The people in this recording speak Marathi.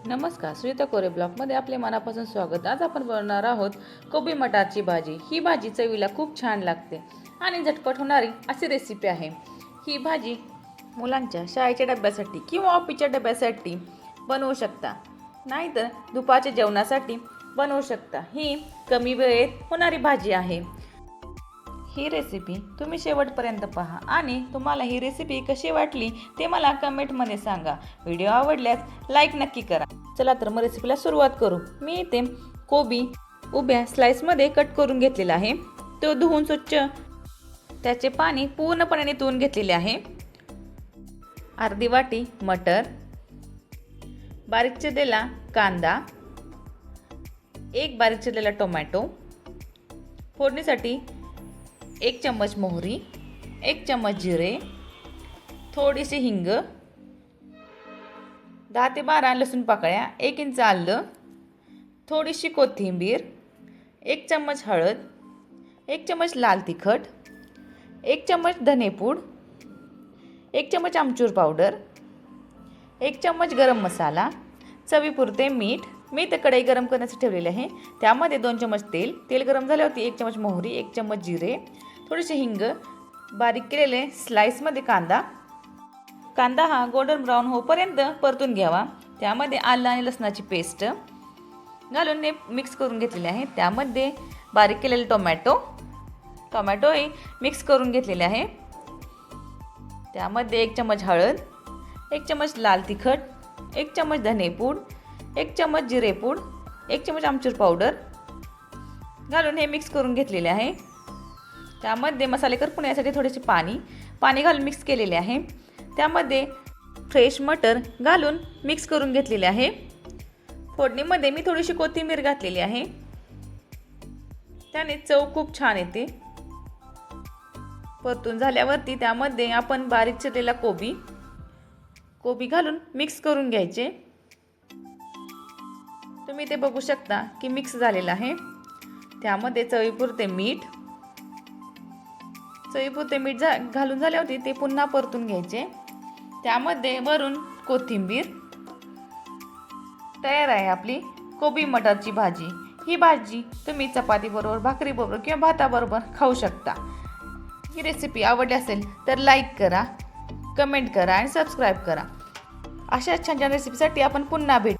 नमस्कार, श्रीता कोरे ब्लॉगमध्ये आपले मनापासून स्वागत। आज आपण बनवणार आहोत कोबी मटारची भाजी। ही भाजी चवीला खूप छान लागते आणि झटपट होणारी अशी रेसिपी आहे। ही भाजी मुलांच्या शाळेच्या डब्यासाठी किंवा ऑफिसच्या डब्यासाठी बनवू शकता, नाहीतर दुपारच्या जेवणासाठी बनवू शकता। ही कमी वेळेत होणारी भाजी आहे। ही रेसिपी तुम्ही शेवटपर्यंत पहा आणि तुम्हाला ही रेसिपी कशी वाटली ते मला कमेंटमध्ये सांगा। व्हिडिओ आवडल्यास लाईक नक्की करा। चला तर मग रेसिपीला सुरुवात करू। मी इथे कोबी उभ्या स्लाइसमध्ये कट करून घेतलेला आहे। तो धुवून स्वच्छ त्याचे पाणी पूर्णपणे निथळून घेतलेले आहे। अर्धी वाटी मटर, बारीक चिरलेला कांदा, एक बारीक चिरलेला टोमॅटो, फोडणीसाठी 1 चम्मच मोहरी, 1 चम्मच जिरे, थोडीशी हिंग, 10 ते 12 लसूण पाकळ्या, 1 इंच आलं, थोडीशी कोथिंबीर, 1 चम्मच हळद, 1 चम्मच लाल तिखट, 1 चम्मच धनेपूड, 1 चम्मच आमचूर पावडर, 1 चम्मच गरम मसाला, चवीपुरते मीठ। मी इथे कढई गरम करण्यासाठी ठेवलेली आहे। त्यामध्ये 2 चम्मच तेल गरम झाल्यावरती 1 चम्मच मोहरी, 1 चम्मच जिरे, थोडीशी हिंग, बारीक केलेले स्लाइसमध्ये कांदा हा गोल्डन ब्राऊन होईपर्यंत परतून घ्यावा। त्यामध्ये आलं आणि लसणाची पेस्ट घालून मिक्स करून घेतलेले आहे। त्यामध्ये बारीक केलेले टोमॅटोही मिक्स करून घेतलेले आहे। त्यामध्ये 1 चम्मच हळद, 1 चम्मच लाल तिखट, 1 चम्मच धनेपूड, 1 चम्मच जिरेपूड, 1 चम्मच आमचूर पावडर घालून हे मिक्स करून घेतलेले आहे। त्यामध्ये मसाले करपून यासाठी थोडेसे पाणी घालून मिक्स केलेले आहे। त्यामध्ये फ्रेश मटर घालून मिक्स करून घेतलेले आहे। फोडणीमध्ये मी थोडीशी कोथिंबीर घातलेली आहे, त्याने चव खूप छान येते। परतून झाल्यावरती त्यामध्ये आपण बारीक चिरलेला कोबी घालून मिक्स करून घ्यायचे। तुम्ही ते बघू शकता की मिक्स झालेला आहे। त्यामध्ये चवीपुरते मीठ घालून झाल्यावरती ते पुन्हा परतून घ्यायचे। त्यामध्ये वरून कोथिंबीर। तयार आहे आपली कोबी मटारची भाजी। ही भाजी तुम्ही चपाती बरोबर, भाकरी बरोबर किंवा भाताबरोबर खाऊ शकता। ही रेसिपी आवडली असेल तर लाईक करा, कमेंट करा आणि सबस्क्राईब करा। अशा छान छान रेसिपीसाठी आपण पुन्हा भेटू।